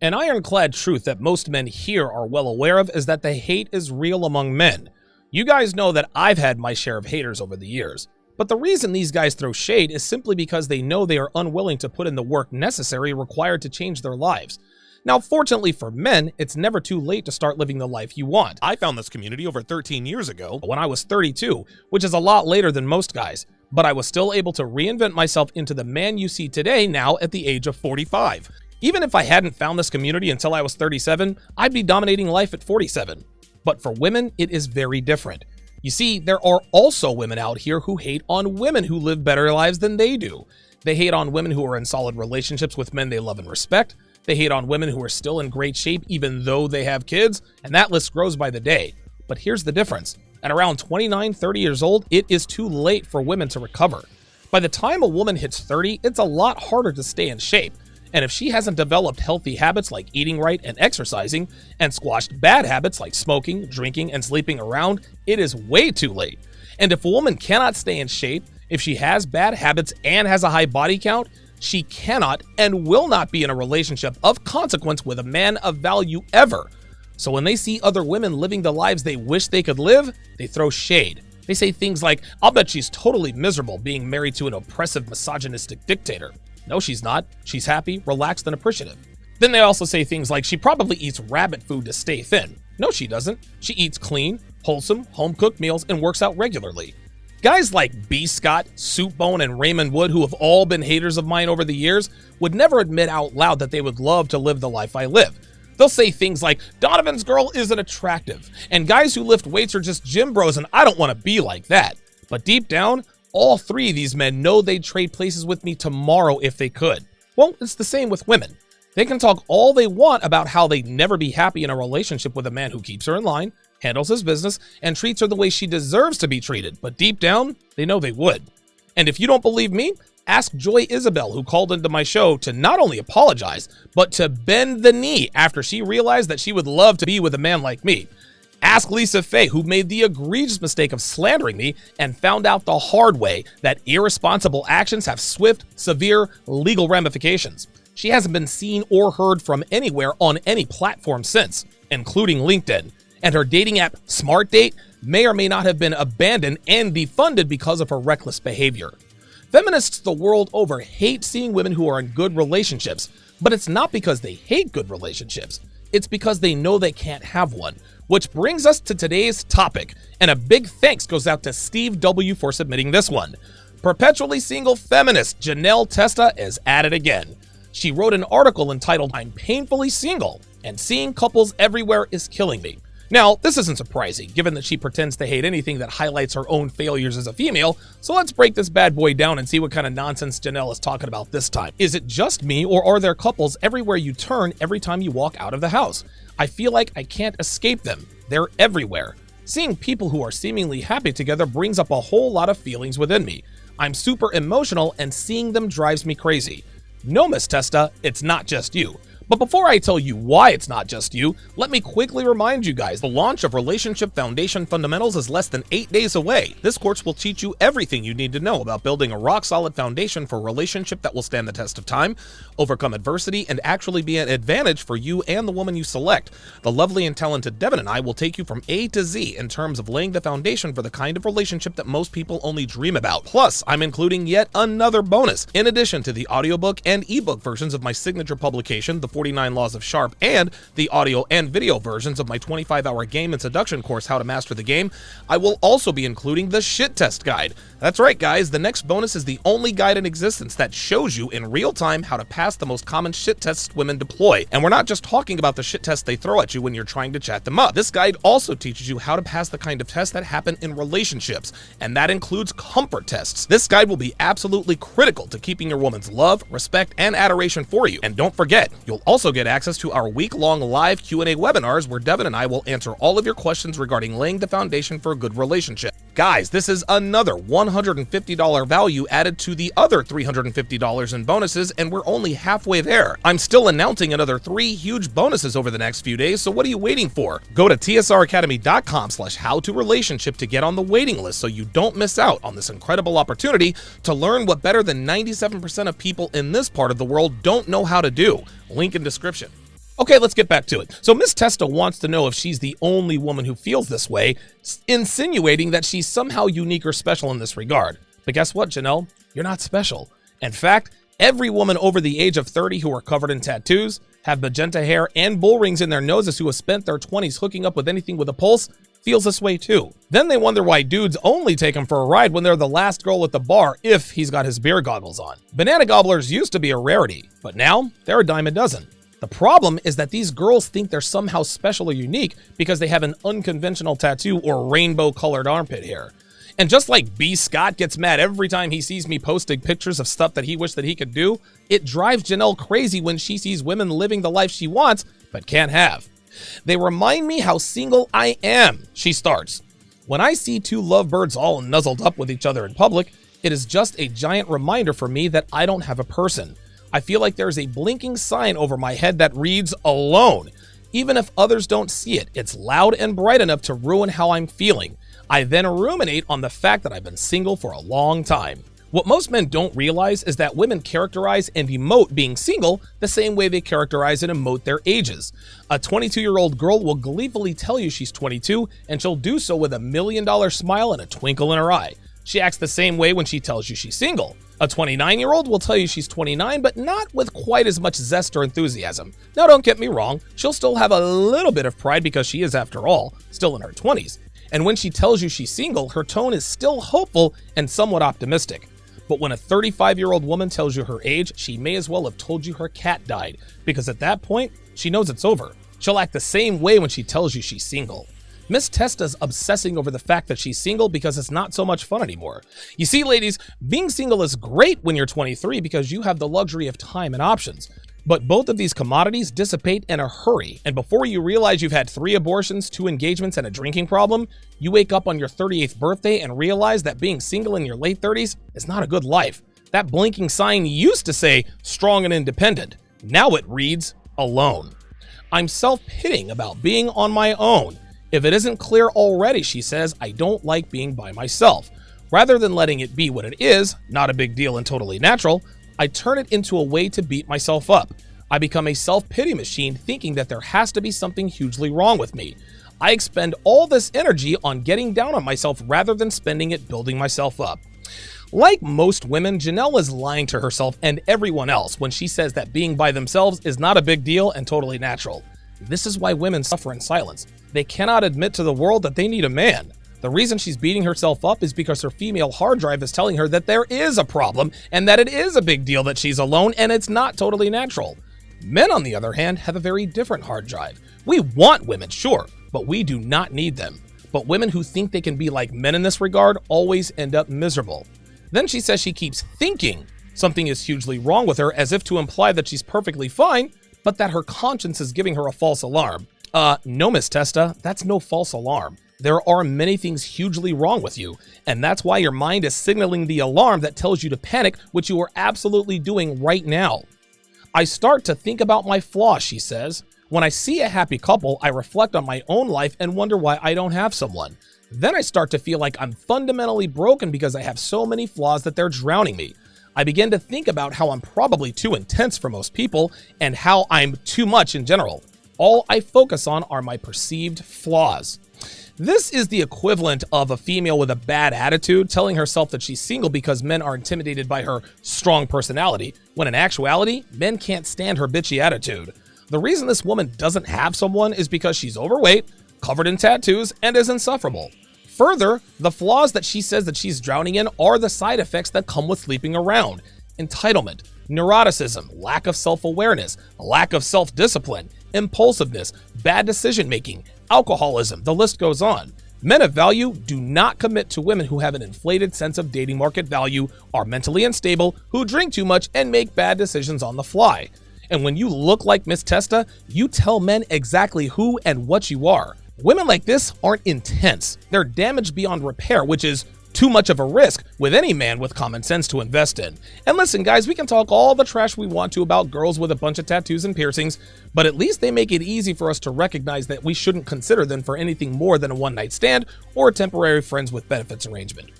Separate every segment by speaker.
Speaker 1: An ironclad truth that most men here are well aware of is that the hate is real among men. You guys know that I've had my share of haters over the years, but the reason these guys throw shade is simply because they know they are unwilling to put in the work necessary required to change their lives. Now, fortunately for men, it's never too late to start living the life you want. I found this community over 13 years ago when I was 32, which is a lot later than most guys, but I was still able to reinvent myself into the man you see today now at the age of 45. Even if I hadn't found this community until I was 37, I'd be dominating life at 47. But for women, it is very different. You see, there are also women out here who hate on women who live better lives than they do. They hate on women who are in solid relationships with men they love and respect. They hate on women who are still in great shape even though they have kids, and that list grows by the day. But here's the difference. At around 29, 30 years old, it is too late for women to recover. By the time a woman hits 30, it's a lot harder to stay in shape. And if she hasn't developed healthy habits like eating right and exercising, and squashed bad habits like smoking, drinking, and sleeping around, it is way too late. And if a woman cannot stay in shape, if she has bad habits and has a high body count, she cannot and will not be in a relationship of consequence with a man of value ever. So when they see other women living the lives they wish they could live, they throw shade. They say things like, "I'll bet she's totally miserable being married to an oppressive, misogynistic dictator." No, she's not. She's happy, relaxed, and appreciative. Then they also say things like she probably eats rabbit food to stay thin. No, she doesn't. She eats clean, wholesome, home-cooked meals and works out regularly. Guys like B. Scott, Soupbone, and Raymond Wood, who have all been haters of mine over the years, would never admit out loud that they would love to live the life I live. They'll say things like, "Donovan's girl isn't attractive," and "guys who lift weights are just gym bros and I don't want to be like that." But deep down, all three of these men know they'd trade places with me tomorrow if they could. Well, it's the same with women. They can talk all they want about how they'd never be happy in a relationship with a man who keeps her in line, handles his business, and treats her the way she deserves to be treated, but deep down, they know they would. And if you don't believe me, ask Joy Isabel, who called into my show to not only apologize, but to bend the knee after she realized that she would love to be with a man like me. Ask Lisa Faye, who made the egregious mistake of slandering me and found out the hard way that irresponsible actions have swift, severe legal ramifications. She hasn't been seen or heard from anywhere on any platform since, including LinkedIn. And her dating app, Smart Date, may or may not have been abandoned and defunded because of her reckless behavior. Feminists the world over hate seeing women who are in good relationships, but it's not because they hate good relationships. It's because they know they can't have one. Which brings us to today's topic, and a big thanks goes out to Steve W. for submitting this one. Perpetually single feminist Janelle Testa is at it again. She wrote an article entitled, "I'm Painfully Single, and Seeing Couples Everywhere is Killing Me." Now, this isn't surprising, given that she pretends to hate anything that highlights her own failures as a female, so let's break this bad boy down and see what kind of nonsense Janelle is talking about this time. Is it just me, or are there couples everywhere you turn every time you walk out of the house? I feel like I can't escape them. They're everywhere. Seeing people who are seemingly happy together brings up a whole lot of feelings within me. I'm super emotional, and seeing them drives me crazy. No, Miss Testa, it's not just you. But before I tell you why it's not just you, let me quickly remind you guys, the launch of Relationship Foundation Fundamentals is less than 8 days away. This course will teach you everything you need to know about building a rock-solid foundation for a relationship that will stand the test of time, overcome adversity, and actually be an advantage for you and the woman you select. The lovely and talented Devin and I will take you from A to Z in terms of laying the foundation for the kind of relationship that most people only dream about. Plus, I'm including yet another bonus. In addition to the audiobook and ebook versions of my signature publication, The 49 Laws of Sharpe, and the audio and video versions of my 25-hour game and seduction course, How to Master the Game, I will also be including the shit test guide. That's right, guys, the next bonus is the only guide in existence that shows you in real time how to pass the most common shit tests women deploy. And we're not just talking about the shit tests they throw at you when you're trying to chat them up. This guide also teaches you how to pass the kind of tests that happen in relationships, and that includes comfort tests. This guide will be absolutely critical to keeping your woman's love, respect, and adoration for you. And don't forget, you'll also get access to our week-long live Q&A webinars where Devin and I will answer all of your questions regarding laying the foundation for a good relationship. Guys, this is another $150 value added to the other $350 in bonuses, and we're only halfway there. I'm still announcing another 3 huge bonuses over the next few days, so what are you waiting for? Go to tsracademy.com/howtorelationship to get on the waiting list so you don't miss out on this incredible opportunity to learn what better than 97% of people in this part of the world don't know how to do. Link in description. Okay, let's get back to it. So Miss Testa wants to know if she's the only woman who feels this way, insinuating that she's somehow unique or special in this regard. But guess what, Janelle? You're not special. In fact, every woman over the age of 30 who are covered in tattoos, have magenta hair and bull rings in their noses, who have spent their 20s hooking up with anything with a pulse, feels this way too. Then they wonder why dudes only take them for a ride when they're the last girl at the bar if he's got his beer goggles on. Banana gobblers used to be a rarity, but now they're a dime a dozen. The problem is that these girls think they're somehow special or unique because they have an unconventional tattoo or rainbow-colored armpit hair. And just like B. Scott gets mad every time he sees me posting pictures of stuff that he wished that he could do, it drives Janelle crazy when she sees women living the life she wants but can't have. They remind me how single I am, she starts. When I see two lovebirds all nuzzled up with each other in public, it is just a giant reminder for me that I don't have a person. I feel like there's a blinking sign over my head that reads alone. Even if others don't see it, it's loud and bright enough to ruin how I'm feeling. I then ruminate on the fact that I've been single for a long time. What most men don't realize is that women characterize and emote being single the same way they characterize and emote their ages. A 22-year-old girl will gleefully tell you she's 22, and she'll do so with $1 million smile and a twinkle in her eye. She acts the same way when she tells you she's single. A 29-year-old will tell you she's 29, but not with quite as much zest or enthusiasm. Now, don't get me wrong, she'll still have a little bit of pride because she is, after all, still in her 20s. And when she tells you she's single, her tone is still hopeful and somewhat optimistic. But when a 35-year-old woman tells you her age, she may as well have told you her cat died, because at that point, she knows it's over. She'll act the same way when she tells you she's single. Miss Testa's obsessing over the fact that she's single because it's not so much fun anymore. You see, ladies, being single is great when you're 23 because you have the luxury of time and options. But both of these commodities dissipate in a hurry, and before you realize you've had 3 abortions, 2 engagements, and a drinking problem, you wake up on your 38th birthday and realize that being single in your late 30s is not a good life. That blinking sign used to say strong and independent. Now it reads alone. I'm self-pitying about being on my own. If it isn't clear already, she says, I don't like being by myself. Rather than letting it be what it is, not a big deal and totally natural, I turn it into a way to beat myself up. I become a self-pity machine, thinking that there has to be something hugely wrong with me. I expend all this energy on getting down on myself rather than spending it building myself up. Like most women, Janelle is lying to herself and everyone else when she says that being by themselves is not a big deal and totally natural. This is why women suffer in silence. They cannot admit to the world that they need a man. The reason she's beating herself up is because her female hard drive is telling her that there is a problem and that it is a big deal that she's alone and it's not totally natural. Men, on the other hand, have a very different hard drive. We want women, sure, but we do not need them. But women who think they can be like men in this regard always end up miserable. Then she says she keeps thinking something is hugely wrong with her, as if to imply that she's perfectly fine, but that her conscience is giving her a false alarm. No, Miss Testa, that's no false alarm. There are many things hugely wrong with you, and that's why your mind is signaling the alarm that tells you to panic, which you are absolutely doing right now. I start to think about my flaws, she says. When I see a happy couple, I reflect on my own life and wonder why I don't have someone. Then I start to feel like I'm fundamentally broken because I have so many flaws that they're drowning me. I begin to think about how I'm probably too intense for most people and how I'm too much in general. All I focus on are my perceived flaws. This is the equivalent of a female with a bad attitude telling herself that she's single because men are intimidated by her strong personality, when in actuality, men can't stand her bitchy attitude. The reason this woman doesn't have someone is because she's overweight, covered in tattoos, and is insufferable. Further, the flaws that she says that she's drowning in are the side effects that come with sleeping around. Entitlement, neuroticism, lack of self-awareness, lack of self-discipline, impulsiveness, bad decision-making, alcoholism, the list goes on. Men of value do not commit to women who have an inflated sense of dating market value, are mentally unstable, who drink too much, and make bad decisions on the fly. And when you look like Miss Testa, you tell men exactly who and what you are. Women like this aren't intense. They're damaged beyond repair, which is too much of a risk with any man with common sense to invest in. And listen, guys, we can talk all the trash we want to about girls with a bunch of tattoos and piercings, but at least they make it easy for us to recognize that we shouldn't consider them for anything more than a one-night stand or a temporary friends with benefits arrangement.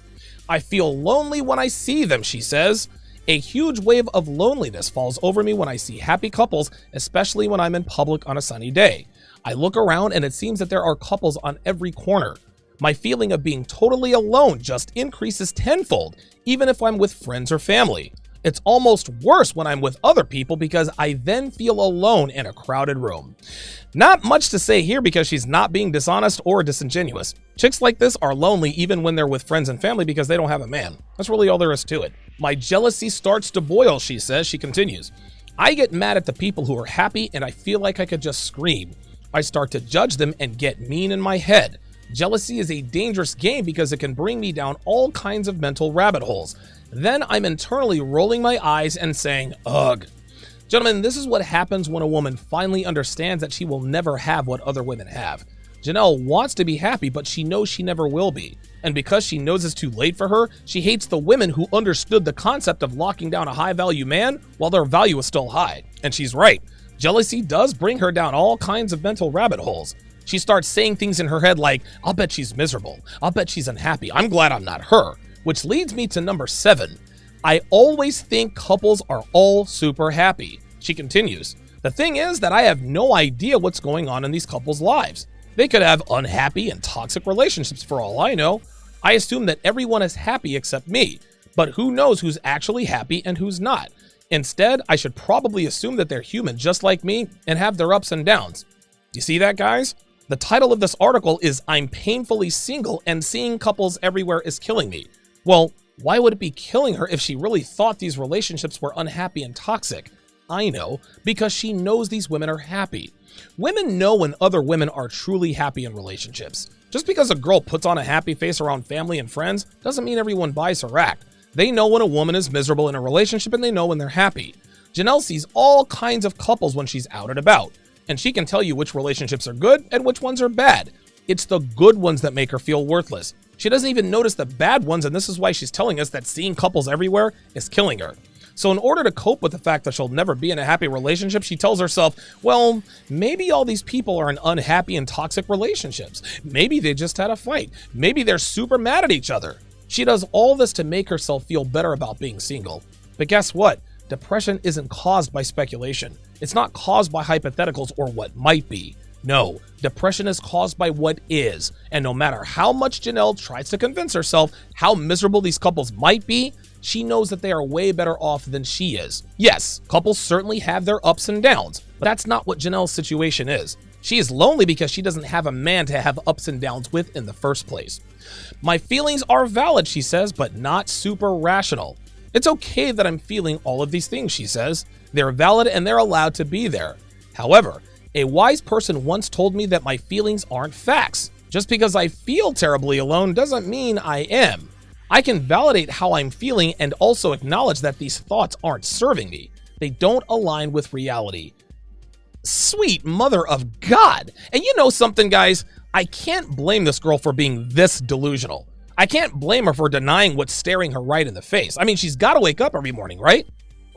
Speaker 1: I feel lonely when I see them, she says. A huge wave of loneliness falls over me when I see happy couples, especially when I'm in public on a sunny day. I look around and it seems that there are couples on every corner. My feeling of being totally alone just increases tenfold, even if I'm with friends or family. It's almost worse when I'm with other people because I then feel alone in a crowded room. Not much to say here because she's not being dishonest or disingenuous. Chicks like this are lonely even when they're with friends and family because they don't have a man. That's really all there is to it. My jealousy starts to boil, she says. She continues. I get mad at the people who are happy and I feel like I could just scream. I start to judge them and get mean in my head. Jealousy is a dangerous game because it can bring me down all kinds of mental rabbit holes. Then I'm internally rolling my eyes and saying, ugh. Gentlemen, this is what happens when a woman finally understands that she will never have what other women have. Janelle wants to be happy, but she knows she never will be. And because she knows it's too late for her, she hates the women who understood the concept of locking down a high-value man while their value is still high. And she's right. Jealousy does bring her down all kinds of mental rabbit holes. She starts saying things in her head like, I'll bet she's miserable. I'll bet she's unhappy. I'm glad I'm not her. Which leads me to number 7. I always think couples are all super happy. She continues, the thing is that I have no idea what's going on in these couples' lives. They could have unhappy and toxic relationships for all I know. I assume that everyone is happy except me, but who knows who's actually happy and who's not. Instead, I should probably assume that they're human just like me and have their ups and downs. You see that, guys? The title of this article is I'm painfully single and seeing couples everywhere is killing me. Well, why would it be killing her if she really thought these relationships were unhappy and toxic? I know, because she knows these women are happy. Women know when other women are truly happy in relationships. Just because a girl puts on a happy face around family and friends doesn't mean everyone buys her act. They know when a woman is miserable in a relationship and they know when they're happy. Janelle sees all kinds of couples when she's out and about, and she can tell you which relationships are good and which ones are bad. It's the good ones that make her feel worthless. She doesn't even notice the bad ones, and this is why she's telling us that seeing couples everywhere is killing her. So in order to cope with the fact that she'll never be in a happy relationship, she tells herself, well, maybe all these people are in unhappy and toxic relationships. Maybe they just had a fight. Maybe they're super mad at each other. She does all this to make herself feel better about being single. But guess what? Depression isn't caused by speculation. It's not caused by hypotheticals or what might be. No, depression is caused by what is, and no matter how much Janelle tries to convince herself how miserable these couples might be, she knows that they are way better off than she is. Yes, couples certainly have their ups and downs, but that's not what Janelle's situation is. She is lonely because she doesn't have a man to have ups and downs with in the first place. My feelings are valid, she says, but not super rational. It's okay that I'm feeling all of these things, she says. They're valid and they're allowed to be there. However, a wise person once told me that my feelings aren't facts. Just because I feel terribly alone doesn't mean I am. I can validate how I'm feeling and also acknowledge that these thoughts aren't serving me. They don't align with reality. Sweet mother of God. And you know something, guys? I can't blame this girl for being this delusional. I can't blame her for denying what's staring her right in the face. I mean, she's got to wake up every morning, right?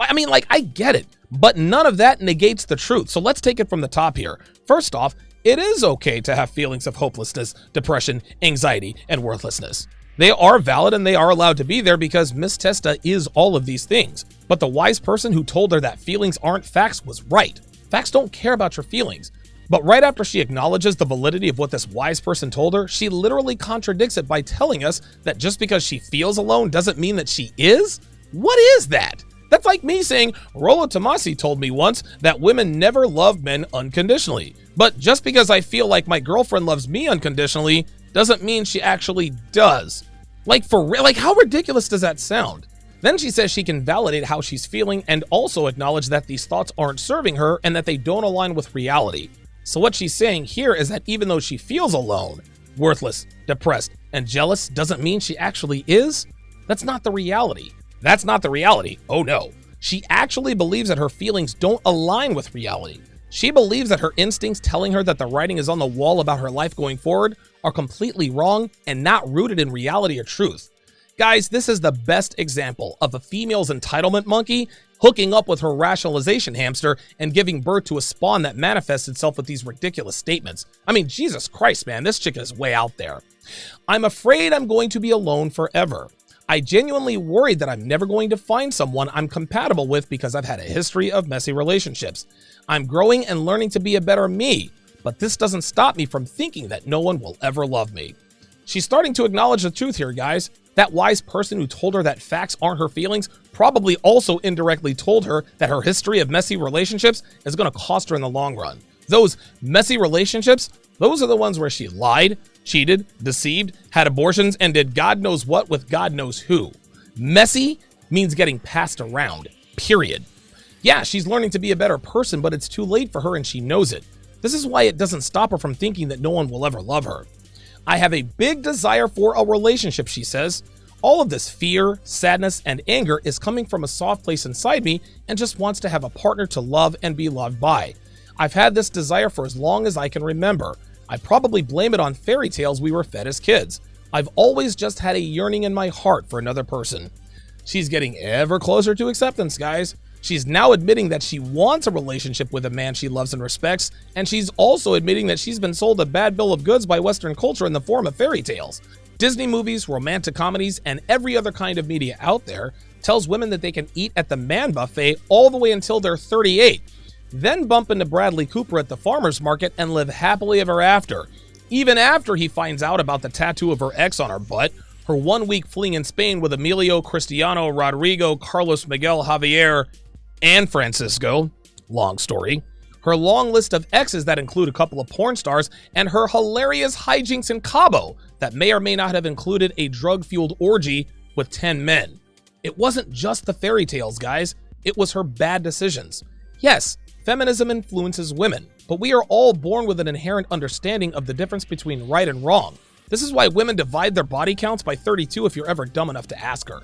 Speaker 1: I mean, like, I get it, but none of that negates the truth. So let's take it from the top here. First off, it is okay to have feelings of hopelessness, depression, anxiety, and worthlessness. They are valid and they are allowed to be there because Miss Testa is all of these things. But the wise person who told her that feelings aren't facts was right. Facts don't care about your feelings. But right after she acknowledges the validity of what this wise person told her, she literally contradicts it by telling us that just because she feels alone doesn't mean that she is? What is that? That's like me saying, Rollo Tomasi told me once that women never love men unconditionally. But just because I feel like my girlfriend loves me unconditionally doesn't mean she actually does. Like, for real, like, how ridiculous does that sound? Then she says she can validate how she's feeling and also acknowledge that these thoughts aren't serving her and that they don't align with reality. So what she's saying here is that even though she feels alone, worthless, depressed, and jealous doesn't mean she actually is? That's not the reality. That's not the reality. Oh no. She actually believes that her feelings don't align with reality. She believes that her instincts telling her that the writing is on the wall about her life going forward are completely wrong and not rooted in reality or truth. Guys, this is the best example of a female's entitlement monkey hooking up with her rationalization hamster and giving birth to a spawn that manifests itself with these ridiculous statements. I mean, Jesus Christ, man, this chick is way out there. I'm afraid I'm going to be alone forever. I genuinely worried that I'm never going to find someone I'm compatible with because I've had a history of messy relationships. I'm growing and learning to be a better me, but this doesn't stop me from thinking that no one will ever love me. She's starting to acknowledge the truth here, guys. That wise person who told her that facts aren't her feelings probably also indirectly told her that her history of messy relationships is going to cost her in the long run. Those messy relationships, those are the ones where she lied, cheated, deceived, had abortions, and did God knows what with God knows who. Messy means getting passed around, period. Yeah, she's learning to be a better person, but it's too late for her and she knows it. This is why it doesn't stop her from thinking that no one will ever love her. I have a big desire for a relationship, she says. All of this fear, sadness, and anger is coming from a soft place inside me and just wants to have a partner to love and be loved by. I've had this desire for as long as I can remember. I probably blame it on fairy tales we were fed as kids. I've always just had a yearning in my heart for another person. She's getting ever closer to acceptance, guys. She's now admitting that she wants a relationship with a man she loves and respects, and she's also admitting that she's been sold a bad bill of goods by Western culture in the form of fairy tales. Disney movies, romantic comedies, and every other kind of media out there tells women that they can eat at the man buffet all the way until they're 38, then bump into Bradley Cooper at the farmer's market and live happily ever after, even after he finds out about the tattoo of her ex on her butt, her 1 week fling in Spain with Emilio, Cristiano, Rodrigo, Carlos, Miguel, Javier, and Francisco, long story, her long list of exes that include a couple of porn stars, and her hilarious hijinks in Cabo that may or may not have included a drug-fueled orgy with 10 men. It wasn't just the fairy tales, guys. It was her bad decisions. Yes, feminism influences women, but we are all born with an inherent understanding of the difference between right and wrong. This is why women divide their body counts by 32 if you're ever dumb enough to ask her.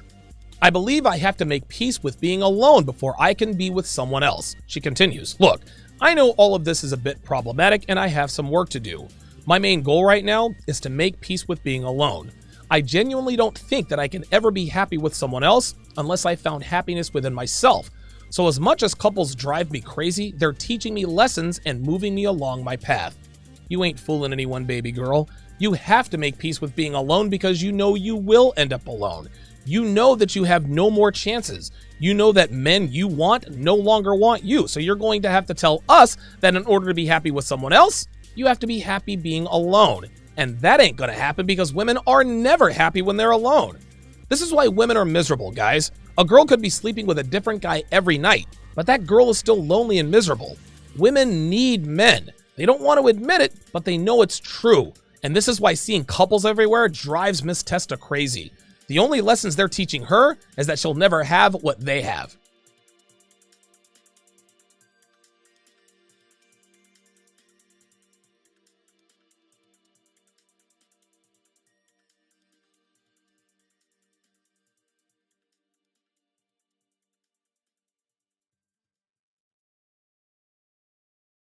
Speaker 1: I believe I have to make peace with being alone before I can be with someone else. She continues, look, I know all of this is a bit problematic and I have some work to do. My main goal right now is to make peace with being alone. I genuinely don't think that I can ever be happy with someone else unless I found happiness within myself. So as much as couples drive me crazy, they're teaching me lessons and moving me along my path. You ain't fooling anyone, baby girl. You have to make peace with being alone because you know you will end up alone. You know that you have no more chances. You know that men you want no longer want you. So you're going to have to tell us that in order to be happy with someone else, you have to be happy being alone. And that ain't gonna happen because women are never happy when they're alone. This is why women are miserable, guys. A girl could be sleeping with a different guy every night, but that girl is still lonely and miserable. Women need men. They don't want to admit it, but they know it's true. And this is why seeing couples everywhere drives Miss Testa crazy. The only lessons they're teaching her is that she'll never have what they have.